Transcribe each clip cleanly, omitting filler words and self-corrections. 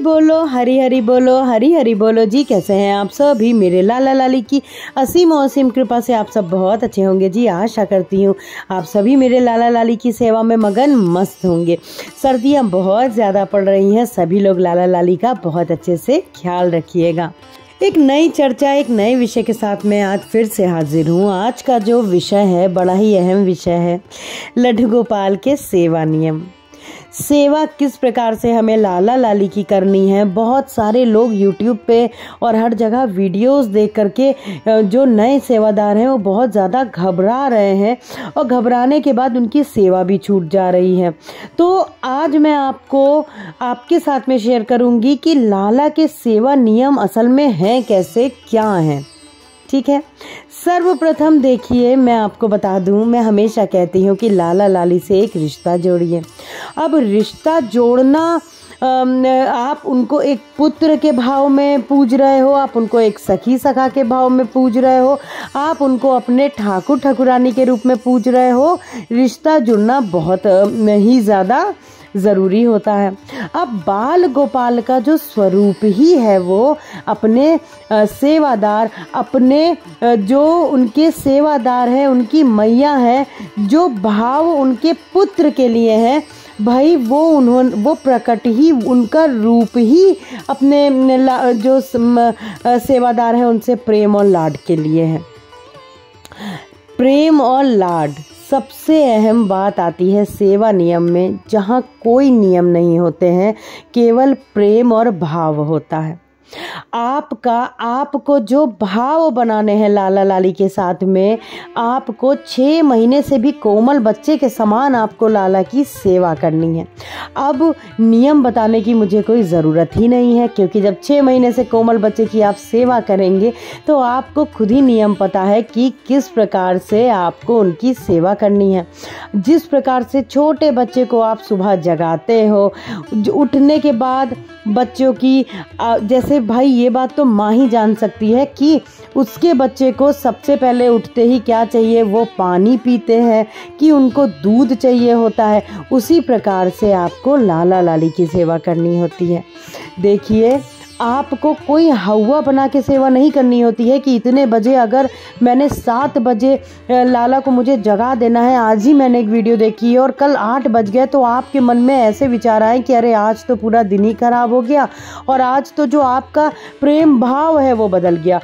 बोलो, हरी हरी बोलो, हरी हरी बोलो जी। कैसे हैं आप सभी? मेरे लाला लाली की असीम असीम कृपा से आप सब बहुत अच्छे होंगे जी। आशा करती हूँ आप सभी मेरे लाला लाली की सेवा में मगन मस्त होंगे। सर्दियाँ बहुत ज़्यादा पड़ रही हैं, सभी लोग लाला लाली का बहुत अच्छे से ख्याल रखिएगा। एक नई चर्चा, एक नए विषय के साथ मैं आज फिर से हाजिर हूँ। आज का जो विषय है बड़ा ही अहम विषय है, लड्डू गोपाल के सेवा नियम। सेवा किस प्रकार से हमें लाला लाली की करनी है। बहुत सारे लोग YouTube पे और हर जगह वीडियोस देख करके जो नए सेवादार हैं वो बहुत ज़्यादा घबरा रहे हैं और घबराने के बाद उनकी सेवा भी छूट जा रही है। तो आज मैं आपके साथ में शेयर करूंगी कि लाला के सेवा नियम असल में हैं कैसे, क्या हैं। ठीक है, सर्वप्रथम देखिए, मैं आपको बता दूं, मैं हमेशा कहती हूं कि लाला लाली से एक रिश्ता जोड़िए। अब रिश्ता जोड़ना, आप उनको एक पुत्र के भाव में पूज रहे हो, आप उनको एक सखी सखा के भाव में पूज रहे हो, आप उनको अपने ठाकुर ठाकुरानी के रूप में पूज रहे हो। रिश्ता जुड़ना बहुत ही ज़्यादा ज़रूरी होता है। अब बाल गोपाल का जो स्वरूप ही है वो अपने सेवादार, अपने जो उनके सेवादार हैं, उनकी मैया है, जो भाव उनके पुत्र के लिए है भाई, वो प्रकट ही, उनका रूप ही अपने जो सेवादार है उनसे प्रेम और लाड के लिए है। प्रेम और लाड सबसे अहम बात आती है सेवा नियम में, जहाँ कोई नियम नहीं होते हैं, केवल प्रेम और भाव होता है। आपको जो भाव बनाने हैं लाला लाली के साथ में, आपको 6 महीने से भी कोमल बच्चे के समान आपको लाला की सेवा करनी है। अब नियम बताने की मुझे कोई ज़रूरत ही नहीं है, क्योंकि जब 6 महीने से कोमल बच्चे की आप सेवा करेंगे तो आपको खुद ही नियम पता है कि किस प्रकार से आपको उनकी सेवा करनी है। जिस प्रकार से छोटे बच्चे को आप सुबह जगाते हो, उठने के बाद बच्चों की, जैसे भाई ये बात तो माँ ही जान सकती है कि उसके बच्चे को सबसे पहले उठते ही क्या चाहिए, वो पानी पीते हैं कि उनको दूध चाहिए होता है। उसी प्रकार से आपको लाला लाली की सेवा करनी होती है। देखिए, आपको कोई हवा बना के सेवा नहीं करनी होती है कि इतने बजे, अगर मैंने 7 बजे लाला को मुझे जगा देना है, आज ही मैंने एक वीडियो देखी है और कल 8 बज गए, तो आपके मन में ऐसे विचार आए कि अरे आज तो पूरा दिन ही खराब हो गया और आज तो जो आपका प्रेम भाव है वो बदल गया।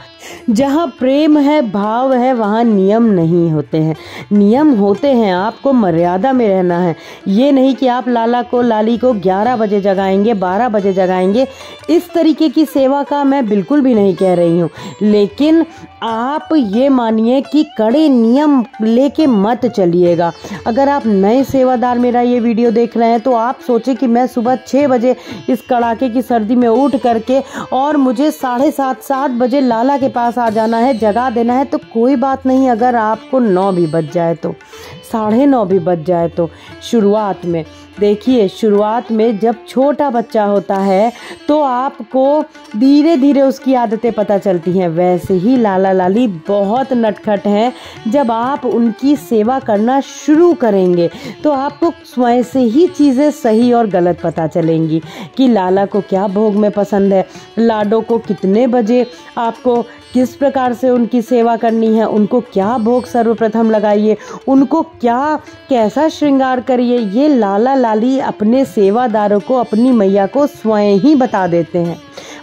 जहाँ प्रेम है, भाव है, वहाँ नियम नहीं होते हैं। नियम होते हैं, आपको मर्यादा में रहना है। ये नहीं कि आप लाला को, लाली को 11 बजे जगाएंगे, 12 बजे जगाएंगे। इस तरीके की सेवा का मैं बिल्कुल भी नहीं कह रही हूँ, लेकिन आप ये मानिए कि कड़े नियम लेके मत चलिएगा। अगर आप नए सेवादार मेरा ये वीडियो देख रहे हैं तो आप सोचें कि मैं सुबह 6 बजे इस कड़ाके की सर्दी में उठ करके और मुझे 7:30 बजे लाला के पास आ जाना है, जगा देना है, तो कोई बात नहीं। अगर आपको 9 भी बज जाए तो, 9:30 भी बज जाए तो, शुरुआत में देखिए, शुरुआत में जब छोटा बच्चा होता है तो आपको धीरे धीरे उसकी आदतें पता चलती हैं। वैसे ही लाला लाली बहुत नटखट हैं। जब आप उनकी सेवा करना शुरू करेंगे तो आपको स्वयं से ही चीज़ें सही और गलत पता चलेंगी कि लाला को क्या भोग में पसंद है, लाडो को कितने बजे आपको किस प्रकार से उनकी सेवा करनी है, उनको क्या भोग सर्वप्रथम लगाइए, उनको क्या कैसा श्रृंगार करिए। ये लाला लाली अपने सेवादारों को, अपनी मैया को स्वयं ही बता देते हैं।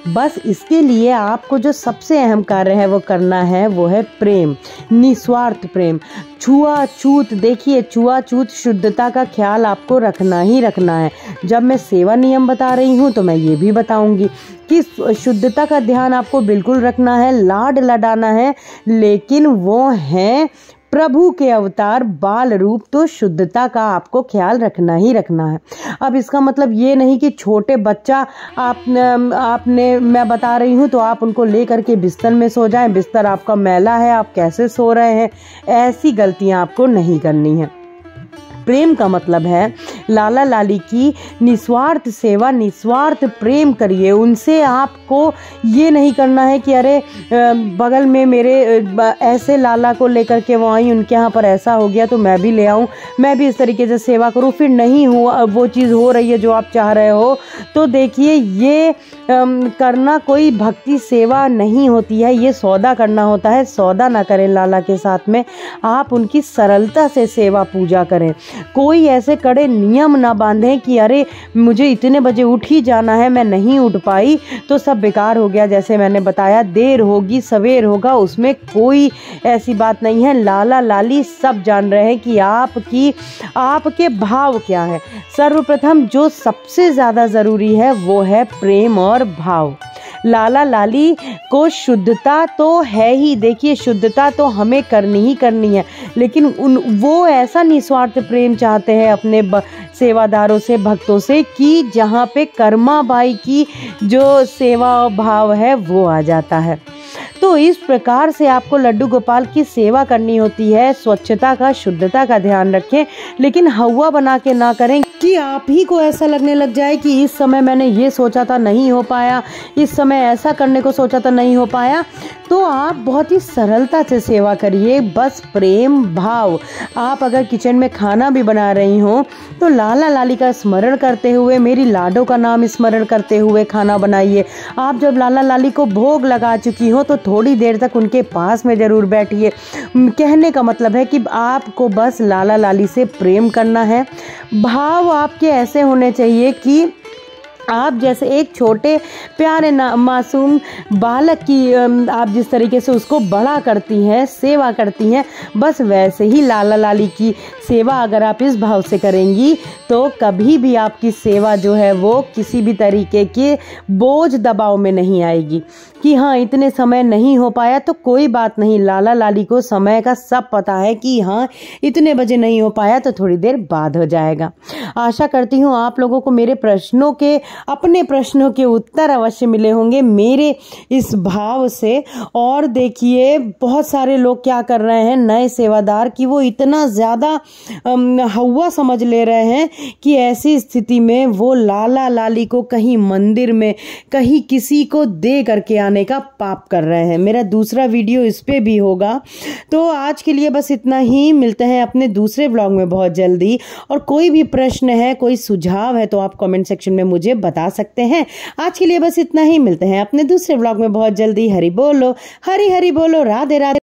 बस इसके लिए आपको जो सबसे अहम कार्य है वो करना है, वो है प्रेम, निस्वार्थ प्रेम। छुआछूत, देखिए छुआछूत, शुद्धता का ख्याल आपको रखना ही रखना है। जब मैं सेवा नियम बता रही हूँ तो मैं ये भी बताऊंगी कि शुद्धता का ध्यान आपको बिल्कुल रखना है, लाड लडाना है, लेकिन वो हैं प्रभु के अवतार, बाल रूप, तो शुद्धता का आपको ख्याल रखना ही रखना है। अब इसका मतलब ये नहीं कि छोटे बच्चा आपने मैं बता रही हूँ तो आप उनको ले करके बिस्तर में सो जाएं, बिस्तर आपका मैला है, आप कैसे सो रहे हैं, ऐसी गलतियाँ आपको नहीं करनी है। प्रेम का मतलब है लाला लाली की निस्वार्थ सेवा, निस्वार्थ प्रेम करिए उनसे। आपको ये नहीं करना है कि अरे बगल में मेरे ऐसे लाला को लेकर के वो आई, उनके यहाँ पर ऐसा हो गया तो मैं भी ले आऊँ, मैं भी इस तरीके से सेवा करूँ, फिर नहीं हुआ वो चीज़ हो रही है जो आप चाह रहे हो। तो देखिए ये करना कोई भक्ति सेवा नहीं होती है, ये सौदा करना होता है। सौदा ना करें लाला के साथ में, आप उनकी सरलता से सेवा पूजा करें। कोई ऐसे कड़े नियम ना बांधें कि अरे मुझे इतने बजे उठ ही जाना है, मैं नहीं उठ पाई तो सब बेकार हो गया। जैसे मैंने बताया देर होगी सवेर होगा, उसमें कोई ऐसी बात नहीं है। लाला लाली सब जान रहे हैं कि आपके भाव क्या है। सर्वप्रथम जो सबसे ज़्यादा ज़रूरी है वो है प्रेम और भाव। लाला लाली को शुद्धता तो है ही, देखिए शुद्धता तो हमें करनी ही करनी है, लेकिन वो ऐसा निस्वार्थ प्रेम चाहते हैं अपने सेवादारों से, भक्तों से, कि जहाँ पे कर्माबाई की जो सेवा भाव है वो आ जाता है। तो इस प्रकार से आपको लड्डू गोपाल की सेवा करनी होती है। स्वच्छता का, शुद्धता का ध्यान रखें, लेकिन हवा बना के ना करें कि आप ही को ऐसा लगने लग जाए कि इस समय मैंने ये सोचा था नहीं हो पाया, इस समय ऐसा करने को सोचा था नहीं हो पाया। तो आप बहुत ही सरलता से सेवा करिए, बस प्रेम भाव। आप अगर किचन में खाना भी बना रही हो तो लाला लाली का स्मरण करते हुए, मेरी लाडो का नाम स्मरण करते हुए खाना बनाइए। आप जब लाला लाली को भोग लगा चुकी हो तो थोड़ी देर तक उनके पास में ज़रूर बैठिए। कहने का मतलब है कि आपको बस लाला लाली से प्रेम करना है। भाव आपके ऐसे होने चाहिए कि आप जैसे एक छोटे प्यारे मासूम बालक की आप जिस तरीके से उसको बड़ा करती हैं, सेवा करती हैं, बस वैसे ही लाला लाली की सेवा अगर आप इस भाव से करेंगी तो कभी भी आपकी सेवा जो है वो किसी भी तरीके के बोझ दबाव में नहीं आएगी कि हाँ इतने समय नहीं हो पाया तो कोई बात नहीं। लाला लाली को समय का सब पता है कि हाँ इतने बजे नहीं हो पाया तो थोड़ी देर बाद हो जाएगा। आशा करती हूँ आप लोगों को मेरे अपने प्रश्नों के उत्तर अवश्य मिले होंगे मेरे इस भाव से। और देखिए बहुत सारे लोग क्या कर रहे हैं, नए सेवादार, कि वो इतना ज़्यादा हवा समझ ले रहे हैं कि ऐसी स्थिति में वो लाला लाली को कहीं मंदिर में, कहीं किसी को दे करके आने का पाप कर रहे हैं। मेरा दूसरा वीडियो इस पे भी होगा। तो आज के लिए बस इतना ही, मिलते हैं अपने दूसरे ब्लॉग में बहुत जल्दी। और कोई भी प्रश्न है, कोई सुझाव है तो आप कमेंट सेक्शन में मुझे बता सकते हैं। आज के लिए बस इतना ही, मिलते हैं अपने दूसरे ब्लॉग में बहुत जल्दी। हरि बोलो, हरि हरि बोलो, राधे राधे।